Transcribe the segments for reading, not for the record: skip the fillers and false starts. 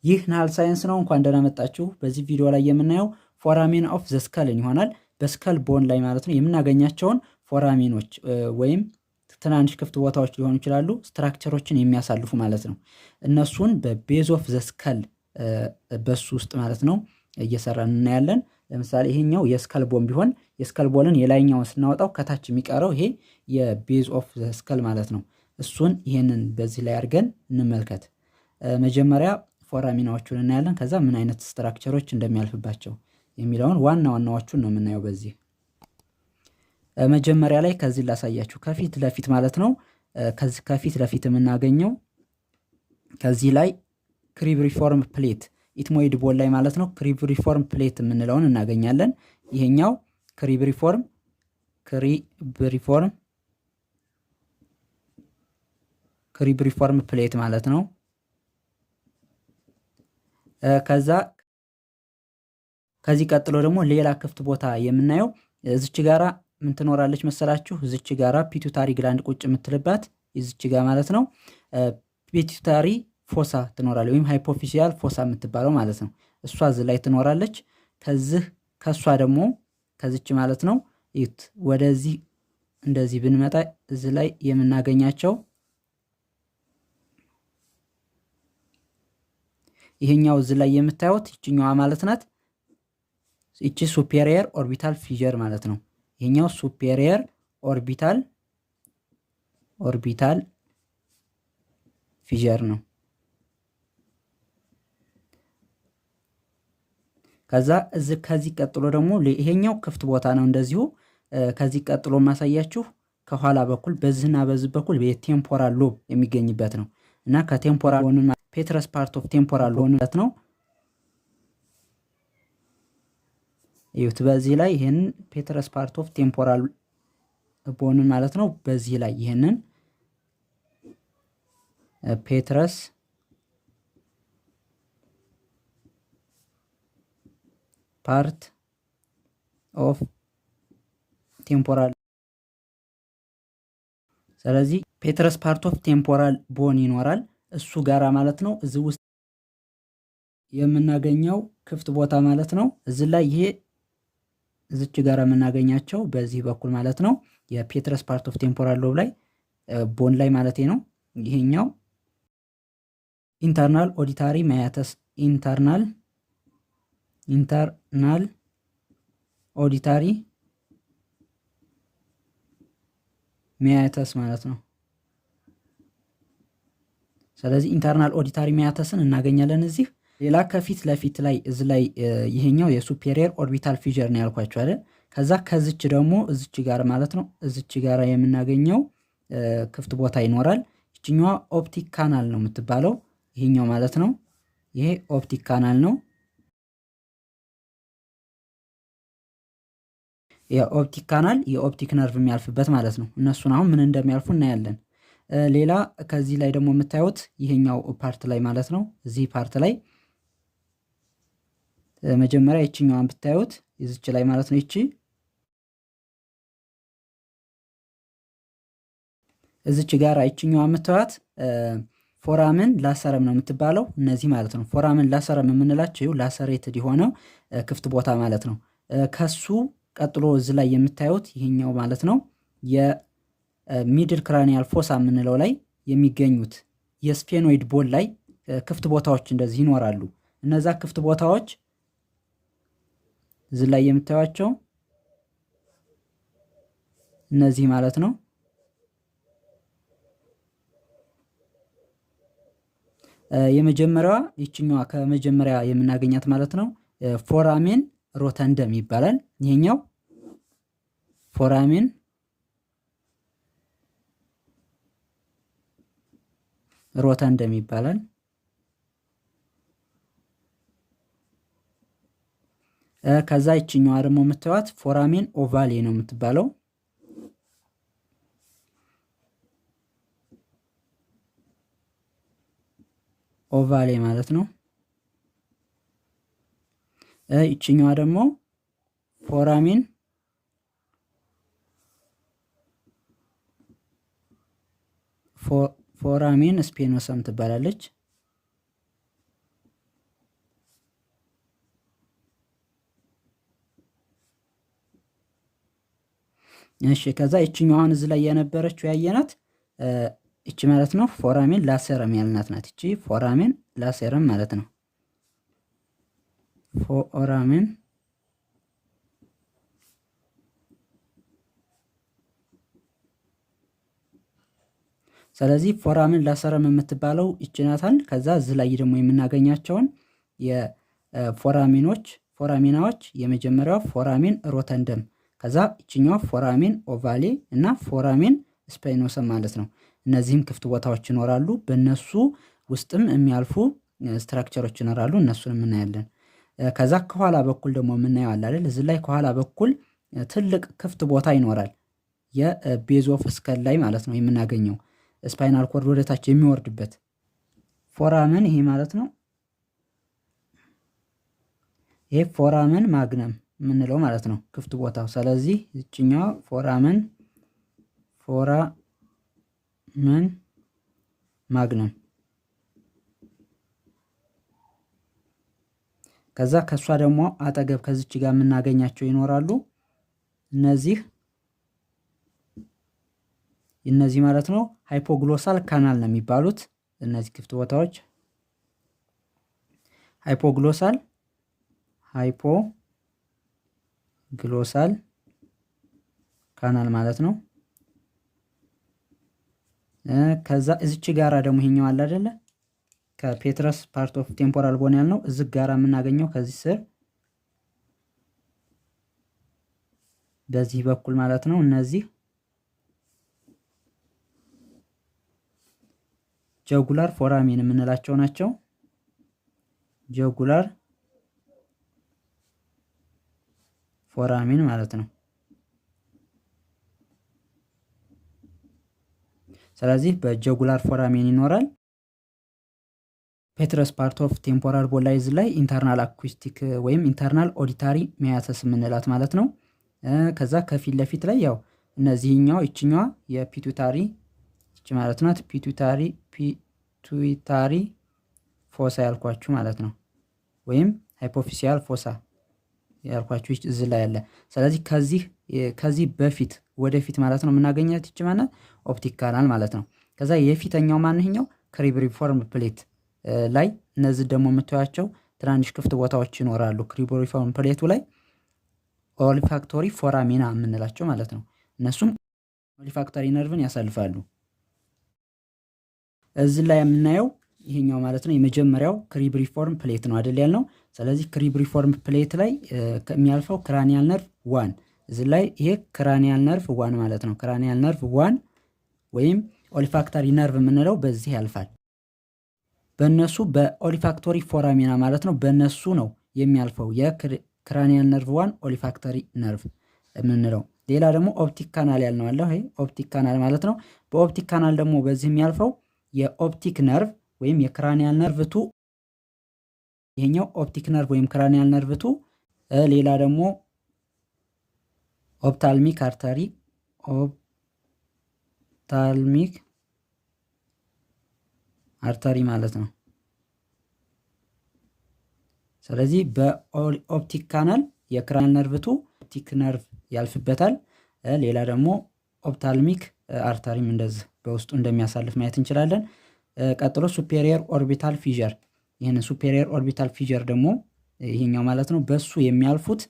ይህ ናል ሳይንስ ነው። እንኳን ደህና መጣችሁ። በዚህ ቪዲዮ ላይ የምናየው ፎራሜን ኦፍ ዘ ስከልን ይሆናል። በስከል ቦን ላይ ማለት ነው የምናገኛቸውን ፎራሜኖች ወይም ትናንሽ ክፍት ቦታዎች ሊሆኑ ይችላሉ፣ ስትራክቸሮችን የሚያሳልፉ ማለት ነው። እነሱን በቤዝ ኦፍ ዘ ስከል በሱ ውስጥ ማለት ነው እየሰራን እናያለን። ለምሳሌ ይሄኛው የስከል ቦን ቢሆን የስከል ቦልን የላይኛውን ስናወጣው ከታች የሚቀረው ይሄ የቤዝ ኦፍ ዘ ስከል ማለት ነው። እሱን ይሄንን በዚህ ላይ አድርገን እንመልከት። መጀመሪያ ፎራሚናዎቹን እናያለን። ከዛ ምን አይነት ስትራክቸሮች እንደሚያልፍባቸው የሚለውን ዋና ዋናዎቹን ነው የምናየው። በዚህ መጀመሪያ ላይ ከዚህ ላሳያችሁ ከፊት ለፊት ማለት ነው። ከዚህ ከፊት ለፊት የምናገኘው ከዚህ ላይ ክሪብሪፎርም ፕሌት ኢትሞይድ ቦል ላይ ማለት ነው ክሪብሪፎርም ፕሌት የምንለውን እናገኛለን። ይሄኛው ክሪብሪፎርም ፕሌት ማለት ነው። ከዚህ ቀጥሎ ደግሞ ሌላ ክፍት ቦታ የምናየው እዚች ጋራ ምን ትኖራለች መሰላችሁ? እዚች ጋራ ፒቱታሪ ግላንድ ቁጭ የምትልባት እዚች ጋር ማለት ነው ፒቱታሪ ፎሳ ትኖራለች፣ ወይም ሃይፖፊሲያል ፎሳ የምትባለው ማለት ነው። እሷ እዚህ ላይ ትኖራለች። ከሷ ደግሞ ከዚች ማለት ነው እዩት፣ ወደዚህ እንደዚህ ብንመጣ እዚህ ላይ የምናገኛቸው ይሄኛው እዚህ ላይ የምታዩት ይችኛዋ ማለት ናት። ይቺ ሱፔሪየር ኦርቢታል ፊዠር ማለት ነው። ይሄኛው ሱፔሪየር ኦርቢታል ፊዠር ነው። ከዚህ ቀጥሎ ደግሞ ይሄኛው ክፍት ቦታ ነው እንደዚሁ። ከዚህ ቀጥሎ ማሳያችሁ ከኋላ በኩል በዚህና በዚህ በኩል የቴምፖራል ሎብ የሚገኝበት ነው እና ከቴምፖራል ቦን ፔትረስ ፓርት ኦፍ ቴምፖራል ቦን ማለት ነው። እዩት፣ በዚህ ላይ ይሄንን ፔትረስ ፓርት ኦፍ ቴምፖራል ቦን ማለት ነው። በዚህ ላይ ይሄንን ፔትረስ ፓርት ኦፍ ቴምፖራል፣ ስለዚህ ፔትረስ ፓርት ኦፍ ቴምፖራል ቦን ይኖራል እሱ ጋራ ማለት ነው። እዚህ ውስጥ የምናገኘው ክፍት ቦታ ማለት ነው። እዚህ ላይ ይሄ እዚች ጋር የምናገኛቸው በዚህ በኩል ማለት ነው የፔትረስ ፓርት ኦፍ ቴምፖራል ሎብ ላይ ቦን ላይ ማለት ነው። ይሄኛው ኢንተርናል ኦዲታሪ ማያተስ ኢንተርናል ኦዲታሪ ሚያተስ ማለት ነው። ስለዚህ ኢንተርናል ኦዲታሪ ሚያተስን እናገኛለን እዚህ። ሌላ ከፊት ለፊት ላይ እዚህ ላይ ይሄኛው የሱፔሪየር ኦርቢታል ፊዠር ነው ያልኳችሁ አይደል? ከዚች ደግሞ እዚች ጋር ማለት ነው እዚች ጋር የምናገኘው ክፍት ቦታ ይኖራል። ይችኛዋ ኦፕቲክ ካናል ነው የምትባለው፣ ይሄኛው ማለት ነው። ይሄ ኦፕቲክ ካናል ነው። የኦፕቲክ ካናል የኦፕቲክ ነርቭ የሚያልፍበት ማለት ነው። እነሱን አሁን ምን እንደሚያልፉ እናያለን። ሌላ ከዚህ ላይ ደግሞ የምታዩት ይሄኛው ፓርት ላይ ማለት ነው። እዚህ ፓርት ላይ መጀመሪያ ይችኛዋን ብታዩት እዚች ላይ ማለት ነው ይቺ እዚች ጋር ይችኛዋ የምታዩት ፎራምን ላሰረም ነው የምትባለው። እነዚህ ማለት ነው ፎራምን ላሰረም የምንላቸው ላሰሬትድ የሆነው ክፍት ቦታ ማለት ነው። ከሱ ቀጥሎ እዚህ ላይ የምታዩት ይሄኛው ማለት ነው የሚድል ክራኒያል ፎሳ የምንለው ላይ የሚገኙት የስፌኖይድ ቦል ላይ ክፍት ቦታዎች እንደዚህ ይኖራሉ። እነዛ ክፍት ቦታዎች እዚህ ላይ የምታዩቸው እነዚህ ማለት ነው። የመጀመሪያዋ ይችኛዋ ከመጀመሪያ የምናገኛት ማለት ነው ፎራሜን ሮተንደም ይባላል። ይሄኛው ፎራሜን ሮተንደም ይባላል። ከዛ ይችኛዋ ደግሞ የምታዩት ፎራሜን ኦቫሌ ነው የምትባለው። ኦቫሌ ማለት ነው። ይችኛዋ ደግሞ ፎራሜን ስፔኖሰም ትባላለች። እሺ ከዛ ይችኛዋን እዚህ ላይ የነበረችው ያየናት እቺ ማለት ነው ፎራሜን ላሰረም ያልናት ናት። እቺ ፎራሜን ላሰረም ማለት ነው። ፎራሜን ስለዚህ ፎራሜን ላሰረም የምትባለው ይችናታል። ከዛ እዚህ ላይ ደግሞ የምናገኛቸውን ፎራሚናዎች የመጀመሪያው ፎራሚን ሮተንደም፣ ከዛ ይችኛው ፎራሚን ኦቫሌ እና ፎራሚን ስፓይኖሰም ማለት ነው። እነዚህም ክፍት ቦታዎች ይኖራሉ። በእነሱ ውስጥም የሚያልፉ ስትራክቸሮች ይኖራሉ። እነሱን እናያለን። ከዛ ከኋላ በኩል ደግሞ የምናየው አለ አይደል? እዚህ ላይ ከኋላ በኩል ትልቅ ክፍት ቦታ ይኖራል። የቤዝ ኦፍ ስከል ላይ ማለት ነው የምናገኘው ስፓይናል ኮርድ ወደታች የሚወርድበት ፎራመን ይሄ ማለት ነው። ይሄ ፎራመን ማግነም የምንለው ማለት ነው ክፍት ቦታው። ስለዚህ እችኛው ፎራመን ማግነም፣ ከዛ ከሷ ደግሞ አጠገብ ከዚች ጋር የምናገኛቸው ይኖራሉ። እነዚህ ማለት ነው ሃይፖግሎሳል ካናል ነው የሚባሉት። እነዚህ ክፍት ቦታዎች ሃይፖግሎሳል ካናል ማለት ነው። ከዛ እዚች ጋራ ደግሞ ይሄኛው አለ አይደለ? ከፔትረስ ፓርት ኦፍ ቴምፖራል ቦን ያልነው እዚህ ጋራ የምናገኘው ከዚህ ስር በዚህ በኩል ማለት ነው። እነዚህ ጀጉላር ፎራሜን የምንላቸው ናቸው። ጀጉላር ፎራሜን ማለት ነው። ስለዚህ በጀጉላር ፎራሜን ይኖራል። ፔትረስ ፓርት ኦፍ ቴምፖራል ቦን ላይ ኢንተርናል አኩስቲክ ወይም ኢንተርናል ኦዲታሪ ሚያተስ የምንላት ማለት ነው። ከዛ ከፊት ለፊት ላይ ያው እነዚህኛው ይችኛዋ የፒቱታሪ ይች ማለት ናት። ፒቱታሪ ፎሳ ያልኳችሁ ማለት ነው። ወይም ሃይፖፊሲያል ፎሳ ያልኳችሁ እዚህ ላይ ያለ። ስለዚህ ከዚህ በፊት ወደፊት ማለት ነው የምናገኛት ይች ማለት ኦፕቲክ ካናል ማለት ነው። ከዛ የፊተኛው ማንኛው ክሪብሪፎርም ፕሌት ላይ እነዚህ ደግሞ የምታዩቸው ትናንሽ ክፍት ቦታዎች ይኖራሉ። ክሪብሪፎርም ፕሌቱ ላይ ኦሊፋክቶሪ ፎራሚና የምንላቸው ማለት ነው። እነሱም ኦሊፋክቶሪ ነርቭን ያሳልፋሉ። እዚህ ላይ የምናየው ይሄኛው ማለት ነው የመጀመሪያው ክሪብሪፎርም ፕሌት ነው አይደል ያልነው። ስለዚህ ክሪብሪፎርም ፕሌት ላይ የሚያልፈው ክራኒያል ነርቭ ዋን፣ እዚህ ላይ ይሄ ክራኒያል ነርቭ ዋን ማለት ነው። ክራኒያል ነርቭ ዋን ወይም ኦሊፋክቶሪ ነርቭ የምንለው በዚህ ያልፋል። በእነሱ በኦሊፋክቶሪ ፎራሚና ማለት ነው በእነሱ ነው የሚያልፈው የክራኒያል ነርቭ ዋን ኦሊፋክቶሪ ነርቭ የምንለው። ሌላ ደግሞ ኦፕቲክ ካናል ያልነው አለ። ይሄ ኦፕቲክ ካናል ማለት ነው። በኦፕቲክ ካናል ደግሞ በዚህ የሚያልፈው የኦፕቲክ ነርቭ ወይም የክራኒያል ነርቭ ቱ፣ ይሄኛው ኦፕቲክ ነርቭ ወይም ክራኒያል ነርቭ ቱ። ሌላ ደግሞ ኦፕታልሚክ አርተሪ ማለት ነው። ስለዚህ በኦፕቲክ ካናል የክራኒያል ነርቭ ቱ ኦፕቲክ ነርቭ ያልፍበታል። ሌላ ደግሞ ኦፕታልሚክ አርተሪም እንደዚህ በውስጡ እንደሚያሳልፍ ማየት እንችላለን። ቀጥሎ ሱፔሪየር ኦርቢታል ፊዥር፣ ይህንን ሱፔሪየር ኦርቢታል ፊዥር ደግሞ ይሄኛው ማለት ነው በሱ የሚያልፉት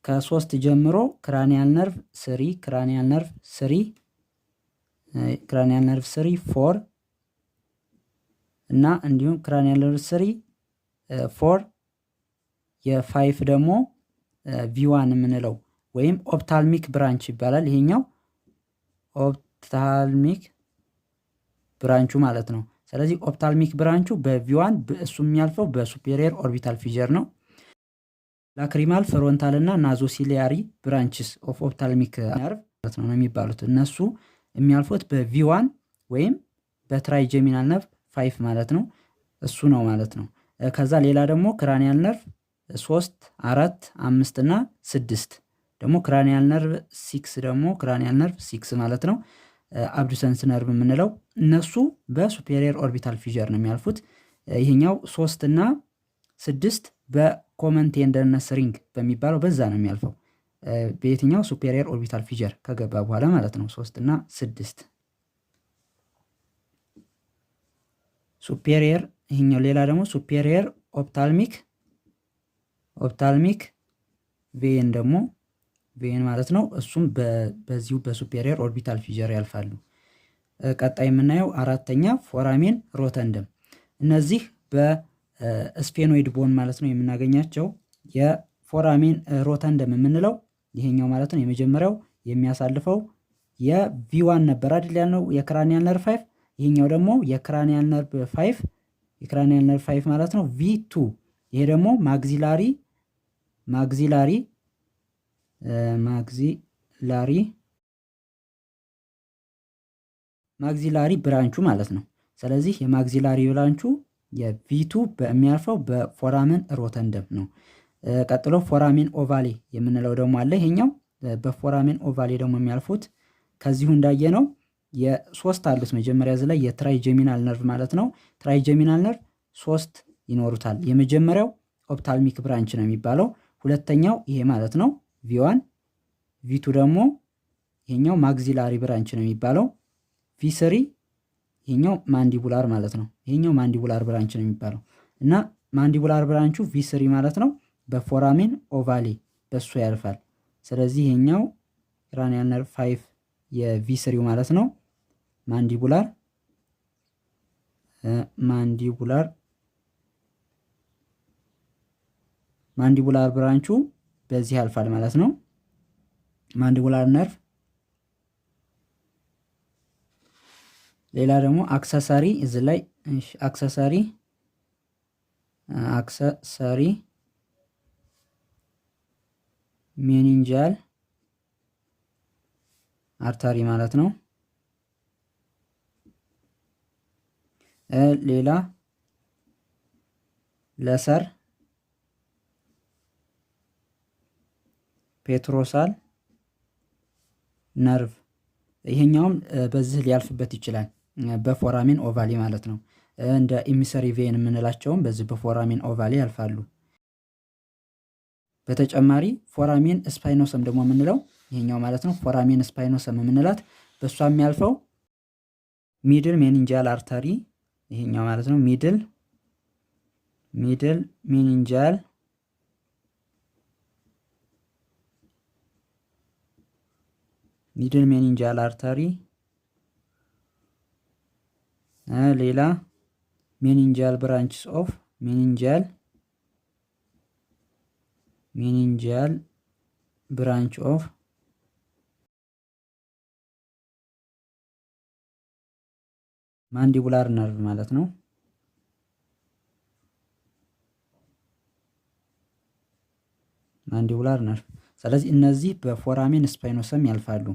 ከ3 ጀምሮ ክራኒያል ነርቭ 3 ክራኒያል ነርቭ 4 እና እንዲሁም ክራኒያል ነርቭ 3 4 የ5 ደግሞ ቪዋን የምንለው ወይም ኦፕታልሚክ ብራንች ይባላል። ይሄኛው ኦፕታልሚክ ብራንቹ ማለት ነው። ስለዚህ ኦፕታልሚክ ብራንቹ በቪዋን እሱ የሚያልፈው በሱፔሪየር ኦርቢታል ፊዥር ነው። ላክሪማል ፍሮንታል እና ናዞሲሊያሪ ብራንችስ ኦፍ ኦፕታልሚክ ነርቭ ማለት ነው የሚባሉት እነሱ የሚያልፉት በቪዋን ወይም በትራይጀሚናል ነርቭ 5 ማለት ነው። እሱ ነው ማለት ነው። ከዛ ሌላ ደግሞ ክራኒያል ነርቭ 3 4 5 እና 6 ደግሞ ክራኒያል ነርቭ 6 ደግሞ ክራኒያል ነርቭ 6 ማለት ነው። አብዱሰንስ ነርቭ የምንለው እነሱ በሱፔሪየር ኦርቢታል ፊዥር ነው የሚያልፉት። ይሄኛው 3 እና 6 በኮመን ቴንደርነስ ሪንግ በሚባለው በዛ ነው የሚያልፈው። በየትኛው ሱፔሪየር ኦርቢታል ፊጀር ከገባ በኋላ ማለት ነው። 3 እና 6 ሱፔሪየር። ይሄኛው ሌላ ደግሞ ሱፔሪየር ኦፕታልሚክ ቬን ደግሞ ቬን ማለት ነው። እሱም በዚሁ በሱፔሪየር ኦርቢታል ፊጀር ያልፋሉ። ቀጣይ የምናየው አራተኛ ፎራሜን ሮተንደም። እነዚህ በስፌኖይድ ቦን ማለት ነው የምናገኛቸው። የፎራሜን ሮተንደም የምንለው ይሄኛው ማለት ነው የመጀመሪያው የሚያሳልፈው የቪ1 ነበር አይደል ያልነው የክራኒያል ነርቭ 5። ይሄኛው ደግሞ የክራኒያል ነርቭ 5 ማለት ነው ቪ2። ይሄ ደግሞ ማግዚላሪ ብራንቹ ማለት ነው። ስለዚህ የማግዚላሪ ብራንቹ የቪ2 በሚያልፈው በፎራሜን ሮተንደም ነው። ቀጥሎ ፎራሜን ኦቫሌ የምንለው ደግሞ አለ። ይሄኛው በፎራሜን ኦቫሌ ደግሞ የሚያልፉት ከዚሁ እንዳየነው የሶስት አሉት። መጀመሪያ እዚህ ላይ የትራይጀሚናል ነርቭ ማለት ነው። ትራይጀሚናል ነርቭ 3 ይኖሩታል። የመጀመሪያው ኦፕታልሚክ ብራንች ነው የሚባለው። ሁለተኛው ይሄ ማለት ነው ቪ1። ቪ2 ደግሞ ይሄኛው ማግዚላሪ ብራንች ነው የሚባለው። ቪ3 ይሄኛው ማንዲቡላር ማለት ነው። ይሄኛው ማንዲቡላር ብራንች ነው የሚባለው እና ማንዲቡላር ብራንቹ ቪ3 ማለት ነው በፎራሜን ኦቫሌ በሱ ያልፋል። ስለዚህ ይሄኛው ክራኒያል ነርቭ 5 የቪ3 ማለት ነው ማንዲቡላር ብራንቹ በዚህ ያልፋል ማለት ነው። ማንዲቡላር ነርቭ። ሌላ ደግሞ አክሰሰሪ እዚህ ላይ አክሰሰሪ ሜኒንጃል አርተሪ ማለት ነው። ሌላ ለሰር ፔትሮሳል ነርቭ። ይሄኛውም በዚህ ሊያልፍበት ይችላል በፎራሜን ኦቫሌ ማለት ነው። እንደ ኢሚሰሪ ቬን የምንላቸውም በዚህ በፎራሜን ኦቫሌ ያልፋሉ። በተጨማሪ ፎራሜን ስፓይኖሰም ደግሞ የምንለው ይሄኛው ማለት ነው። ፎራሜን ስፓይኖሰም የምንላት በእሷ የሚያልፈው ሚድል ሜኒንጃል አርተሪ ይሄኛው ማለት ነው። ሚድል ሜኒንጃል አርተሪ። ሌላ ሜኒንጃል ብራንችስ ኦፍ ሜኒንጃል ብራንች ኦፍ ማንዲቡላር ነርቭ ማለት ነው። ማንዲቡላር ነርቭ። ስለዚህ እነዚህ በፎራሜን ስፓይኖሰም ያልፋሉ።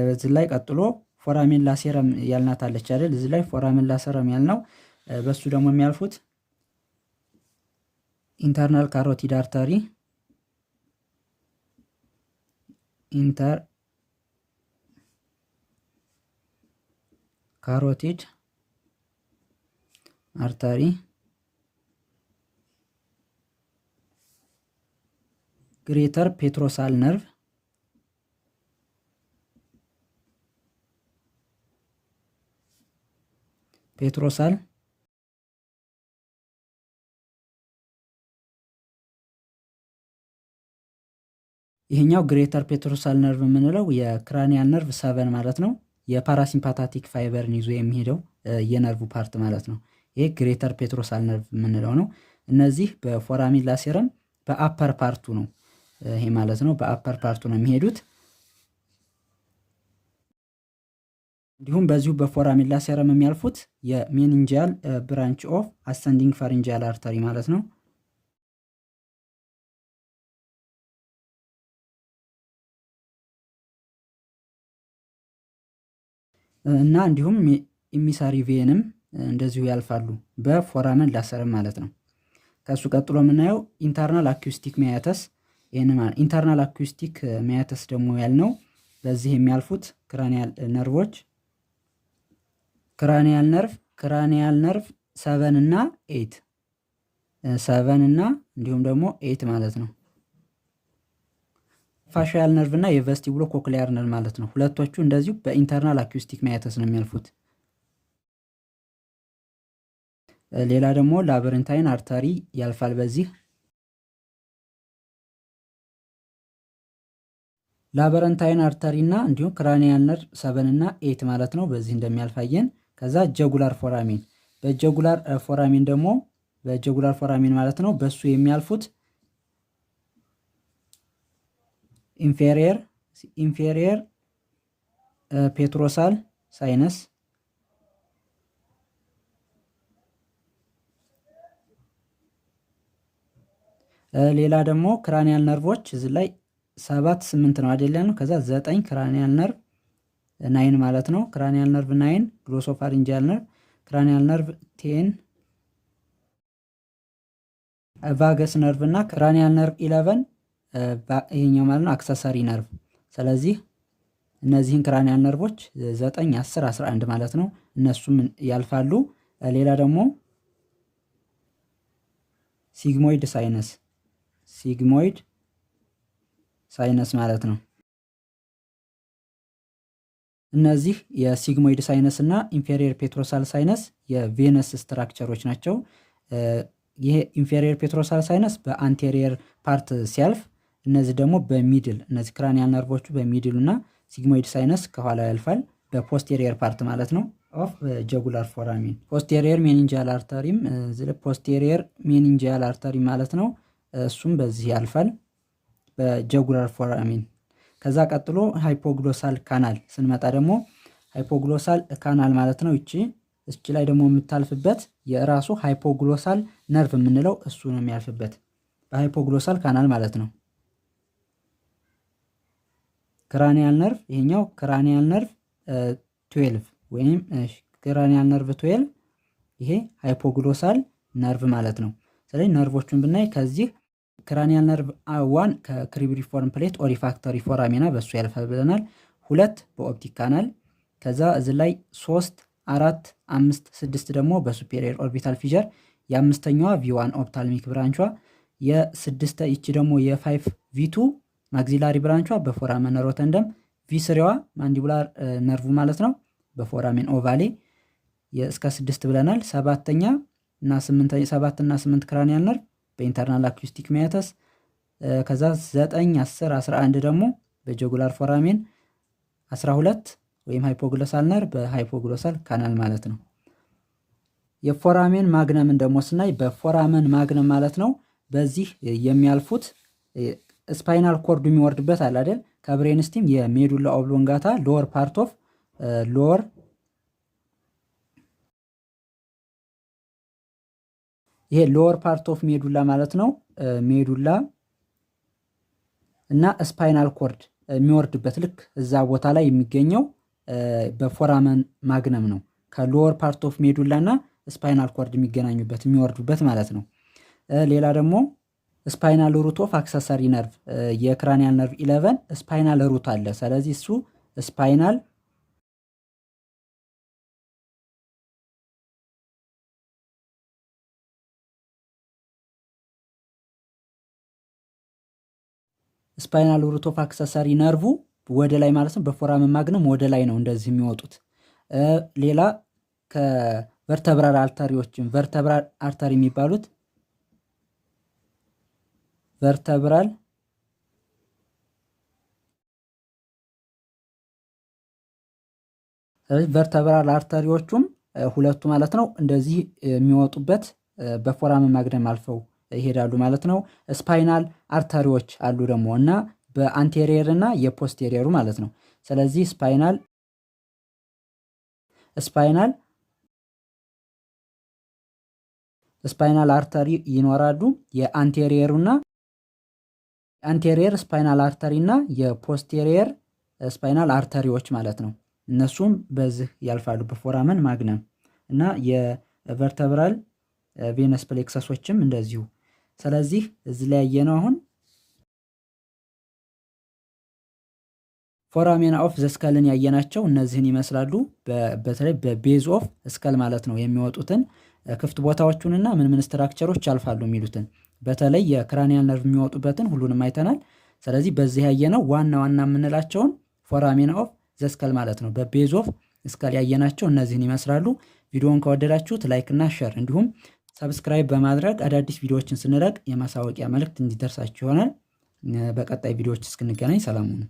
እዚህ ላይ ቀጥሎ ፎራሜን ላሴረም ያልናት አለች አይደል? እዚህ ላይ ፎራሜን ላሴረም ያልነው በሱ ደግሞ የሚያልፉት ኢንተርናል ካሮቲድ አርተሪ ካሮቲድ አርተሪ፣ ግሬተር ፔትሮሳል ነርቭ፣ ፔትሮሳል ይሄኛው ግሬተር ፔትሮሳል ነርቭ የምንለው የክራኒያል ነርቭ 7 ማለት ነው። የፓራሲምፓታቲክ ፋይበርን ይዞ የሚሄደው የነርቭ ፓርት ማለት ነው። ይሄ ግሬተር ፔትሮሳል ነርቭ የምንለው ነው። እነዚህ በፎራሜን ላሴረም በአፐር ፓርቱ ነው ይሄ ማለት ነው። በአፐር ፓርቱ ነው የሚሄዱት። እንዲሁም በዚሁ በፎራሜን ላሴረም የሚያልፉት የሜኒንጃል ብራንች ኦፍ አሰንዲንግ ፋሪንጃል አርተሪ ማለት ነው። እና እንዲሁም ኢሚሳሪ ቬንም እንደዚሁ ያልፋሉ በፎራሜን ላሴረም ማለት ነው። ከሱ ቀጥሎ የምናየው ኢንተርናል አኩስቲክ ሚያተስ። ይሄን ማለት ኢንተርናል አኩስቲክ ሚያተስ ደግሞ ያልነው በዚህ የሚያልፉት ክራኒያል ነርቮች ክራኒያል ነርቭ 7 እና 8 እንዲሁም ደግሞ 8 ማለት ነው። ፋሻል ነርቭ እና የቨስቲቡሎ ኮክሊያር ነርቭ ማለት ነው። ሁለቶቹ እንደዚሁ በኢንተርናል አኩስቲክ ማያተስ ነው የሚያልፉት። ሌላ ደግሞ ላበረንታይን አርተሪ ያልፋል በዚህ። ላበረንታይን አርተሪ እና እንዲሁም ክራኒያል ነርቭ 7 እና 8 ማለት ነው በዚህ እንደሚያልፋየን። ከዛ ጀጉላር ፎራሚን፣ በጀጉላር ፎራሚን ደግሞ በጀጉላር ፎራሚን ማለት ነው በሱ የሚያልፉት ኢንፌሪየር ፔትሮሳል ሳይነስ፣ ሌላ ደግሞ ክራኒያል ነርቮች እዚህ ላይ 7 8 ነው አይደለም። ከዛ 9 ክራኒያል ነርቭ 9 ማለት ነው። ክራኒያል ነርቭ 9 ግሎሶፋሪንጂያል ነርቭ፣ ክራኒያል ነርቭ 10 ቫገስ ነርቭ እና ክራኒያል ነርቭ 11 ይሄኛው ማለት ነው አክሰሰሪ ነርቭ። ስለዚህ እነዚህን ክራኒያል ነርቮች 9 10 11 ማለት ነው እነሱም ያልፋሉ። ሌላ ደግሞ ሲግሞይድ ሳይነስ ማለት ነው። እነዚህ የሲግሞይድ ሳይነስ እና ኢንፌሪየር ፔትሮሳል ሳይነስ የቬነስ ስትራክቸሮች ናቸው። ይሄ ኢንፌሪየር ፔትሮሳል ሳይነስ በአንቴሪየር ፓርት ሲያልፍ፣ እነዚህ ደግሞ በሚድል፣ እነዚህ ክራኒያል ነርቮቹ በሚድል እና ሲግሞይድ ሳይነስ ከኋላ ያልፋል በፖስቴሪየር ፓርት ማለት ነው ኦፍ ጀጉላር ፎራሚን። ፖስቴሪየር ሜኒንጂያል አርተሪም ፖስቴሪየር ሜኒንጂያል አርተሪ ማለት ነው እሱም በዚህ ያልፋል በጀጉላር ፎራሚን። ከዛ ቀጥሎ ሃይፖግሎሳል ካናል ስንመጣ ደግሞ ሃይፖግሎሳል ካናል ማለት ነው እቺ ላይ ደግሞ የምታልፍበት የራሱ ሃይፖግሎሳል ነርቭ የምንለው እሱ ነው የሚያልፍበት በሃይፖግሎሳል ካናል ማለት ነው። ክራኒያል ነርቭ ይሄኛው ክራኒያል ነርቭ 12 ወይም ክራኒያል ነርቭ 12 ይሄ ሃይፖግሎሳል ነርቭ ማለት ነው። ስለዚህ ነርቮቹን ብናይ ከዚህ ክራኒያል ነርቭ 1 ከክሪብሪፎርም ፕሌት ኦሪፋክተሪ ፎራሚና በሱ ያልፋል ብለናል። 2 በኦፕቲክ ካናል፣ ከዛ እዚህ ላይ 3 4 5 6 ደግሞ በሱፔሪየር ኦርቢታል ፊጀር፣ የአምስተኛዋ ቪ1 ኦፕታልሚክ ብራንቿ፣ የስድስተ ይቺ ደግሞ የ5 ቪ2 ማግዚላሪ ብራንቿ በፎራመን ሮተንደም፣ ቪ3ዋ ማንዲቡላር ነርቭ ማለት ነው በፎራሜን ኦቫሌ እስከ 6 ብለናል። 7ኛ እና 8 7 እና 8 ክራኒያል ነርቭ በኢንተርናል አኩስቲክ ማያተስ፣ ከዛ 9 10 11 ደግሞ በጀጉላር ፎራሜን፣ 12 ወይም ሃይፖግሎሳል ነርቭ በሃይፖግሎሳል ካናል ማለት ነው። የፎራሜን ማግነምን ደግሞ ስናይ በፎራመን ማግነም ማለት ነው በዚህ የሚያልፉት ስፓይናል ኮርዱ የሚወርድበት አለ አይደል? ከብሬንስቲም የሜዱላ ኦብሎንጋታ ሎወር ፓርት ኦፍ ሎወር ይሄ ሎወር ፓርት ኦፍ ሜዱላ ማለት ነው። ሜዱላ እና ስፓይናል ኮርድ የሚወርድበት ልክ እዛ ቦታ ላይ የሚገኘው በፎራመን ማግነም ነው። ከሎወር ፓርት ኦፍ ሜዱላ እና ስፓይናል ኮርድ የሚገናኙበት የሚወርዱበት ማለት ነው። ሌላ ደግሞ ስፓይናል ሩት ኦፍ አክሰሰሪ ነርቭ የክራኒያል ነርቭ 11 ስፓይናል ሩት አለ። ስለዚህ እሱ ስፓይናል ስፓይናል ሩት ኦፍ አክሰሰሪ ነርቭ ወደ ላይ ማለት ነው በፎራመን ማግነም ወደ ላይ ነው እንደዚህ የሚወጡት። ሌላ ከቨርተብራል አርተሪዎችም ቨርተብራል አርተሪ የሚባሉት ቨርተብራል ቨርተብራል አርተሪዎቹም ሁለቱ ማለት ነው እንደዚህ የሚወጡበት በፎራመን ማግነም አልፈው ይሄዳሉ ማለት ነው። ስፓይናል አርተሪዎች አሉ ደግሞ እና በአንቴሪየር እና የፖስቴሪየሩ ማለት ነው። ስለዚህ ስፓይናል አርተሪ ይኖራሉ። የአንቴሪየሩና አንቴሪየር ስፓይናል አርተሪ እና የፖስቴሪየር ስፓይናል አርተሪዎች ማለት ነው። እነሱም በዚህ ያልፋሉ በፎራመን ማግነም እና የቨርተብራል ቬነስ ፕሌክሰሶችም እንደዚሁ። ስለዚህ እዚህ ላይ ያየነው አሁን ፎራሜና ኦፍ ዘስከልን ያየናቸው እነዚህን ይመስላሉ። በተለይ በቤዝ ኦፍ ስከል ማለት ነው የሚወጡትን ክፍት ቦታዎቹንና ምን ስትራክቸሮች ያልፋሉ የሚሉትን በተለይ የክራኒያል ነርቭ የሚወጡበትን ሁሉንም አይተናል። ስለዚህ በዚህ ያየነው ዋና ዋና የምንላቸውን ፎራሜን ኦፍ ዘ ስከል ማለት ነው። በቤዝ ኦፍ ስከል ያየናቸው እነዚህን ይመስላሉ። ቪዲዮውን ከወደዳችሁት ላይክ እና ሼር እንዲሁም ሰብስክራይብ በማድረግ አዳዲስ ቪዲዮዎችን ስንለቅ የማሳወቂያ መልእክት እንዲደርሳችሁ ይሆናል። በቀጣይ ቪዲዮዎች እስክንገናኝ ሰላም ሁኑ።